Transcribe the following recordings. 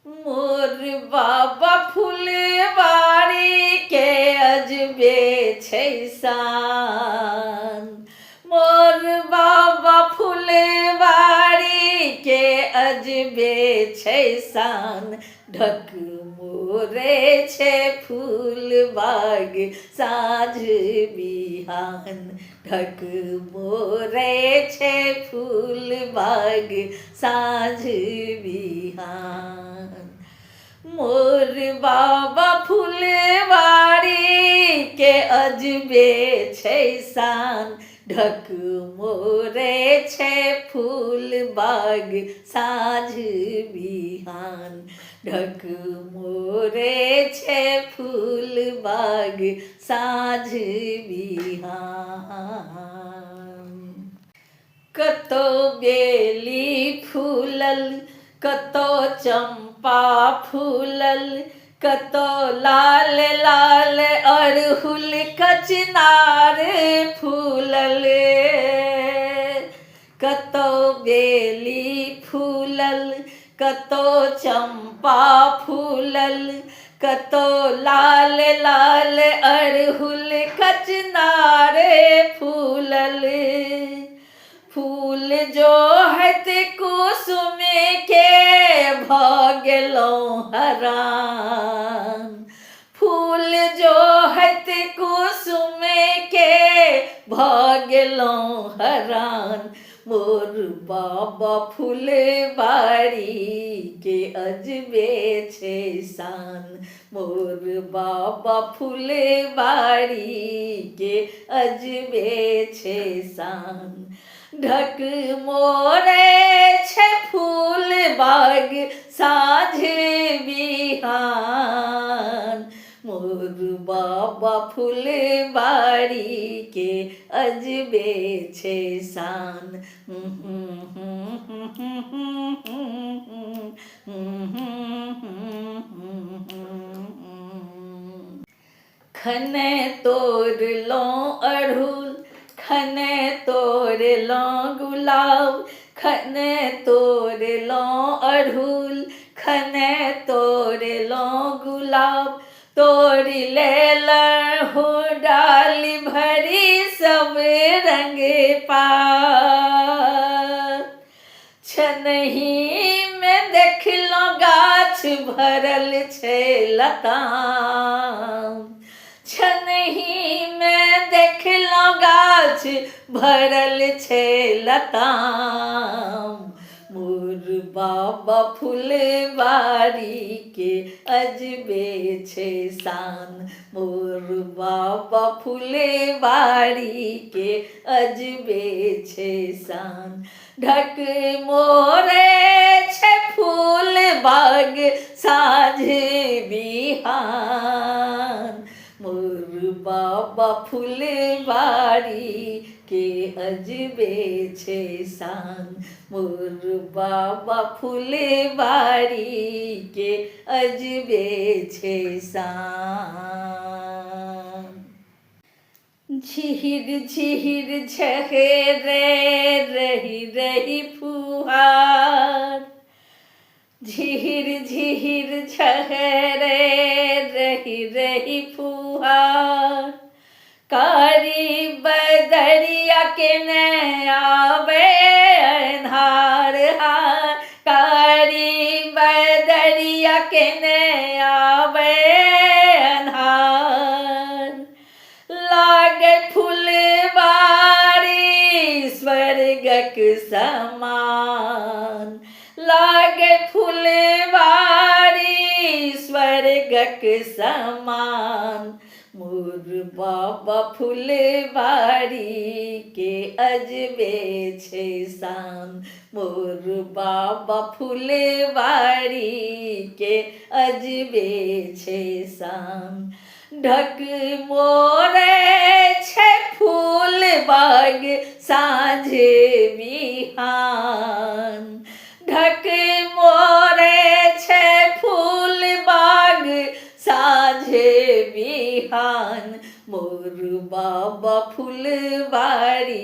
मोर बाबा फुलवारी के अजबे छै शान। मोर बाबा फुलवारी के अजबे छै शान। ढक मोरे छै फूल बाग साँझ बिहान। ढक मोरे छै फूल बाग साँझ बिहान। मोर बाबा फुलवारी के अजबे छै शान। ढक मोरे छै फूल बाग साँझ बिहान। ढक मोरे छै फूल बाग साँझ बिहान। कतौ बेली फूलल, कतौ चंपा फूलल, कतौ लाल लाल अड़हुल कचनार फूलल। कतौ बेली फूलल, कतौ चंपा फूलल, कतौ लाल लाल अड़हुल कचनार फूलल। फूल जो हत कुसुम के भ गेलौं हरान। फूल जो हत कुसुम के भ गेलौं हरान। मोर बाबा फुलवारी के अजबे छै शान। मोर बाबा फुलवारी के अजबे छै शान। ढक मोरे छै फूल बाग साँझ बिहान। मोर बाबा फुलवारी के अजबे छै शान। खने तोड़लौं अड़हुल, खने तोड़लौं गुलाब, खने तोड़लौं अड़हुल, खने तोड़लौं गुलाब। तोड़ लेलहुँ डाली भरी सब रंग पात। छनही में देखलौं गाछ भरल छै लताम। छनही में देखलौं गाछ भरल छै लताम। मोर बाबा फुलवारी के अजबे छै शान। मोर बाबा फुलवारी के अजबे छै शान। ढक मोरे छै फूल बाग साँझ बिहान। मोर बाबा फुलवारी के अजबे छै शान। मोर बाबा फुलवारी के अजबे छै शान। झिहिर झिहिर झहेरे रही रही फुहार। झिहिर झिहिर झहेरे रही रही फुहार। कारी बदरिया के ने आवे अन्हार हार। कारी बदरिया के ने आवे अन्हार। लागे फुलवारी स्वर्गक समान। लागे फुलवारी स्वर्गक समान। मोर बाबा फुलवारी के अजबे छै शान। मोर बाबा फुलवारी के अजबे छै शान। ढक मोरे छै फूल बाग साँझ बिहान। ढक मोरे छै फूल बाग साँझ बिहान। मोर मोर बाबा फुलवारी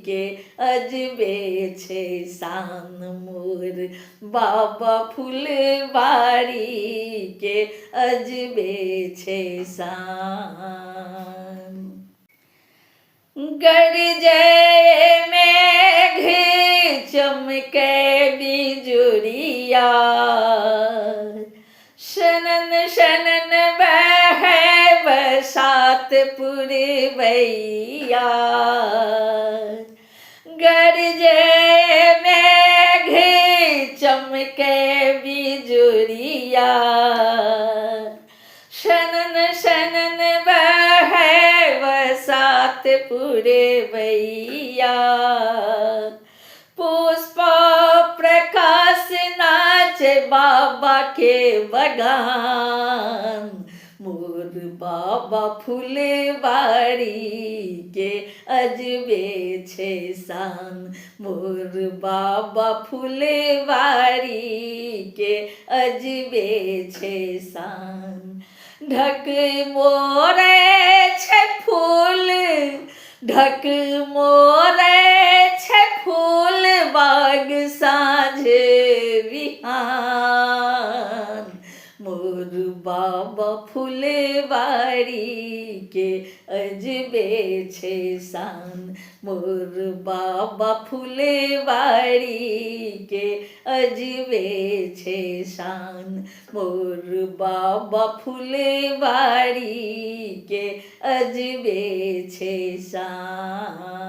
के अजबे छे शान, मोर बाबा फुलवारी के अजबे छे शान। गरजे मेघ चमके बिजुरिया, शनन शनन बहे बरसात पुरवैया। गरजे मेघ चमके बिजुरिया, शनन शनन बहे बरसात पुरवैया। पुष्प प्रकाश नाचे बाबा के बगान, मोर बाबा फुलवारी के अजबे छे शान, मोर बाबा फुलवारी के अजबे छे शान। ढक मोरे छे फूल, ढक मोरे छे फूल बाग साँझ बिहान, मोर बाबा फुलवारी के अजबे छे शान, मोर बाबा फुलवारी के अजबे छे शान, मोर बाबा फुलवारी के अजबे छे शान।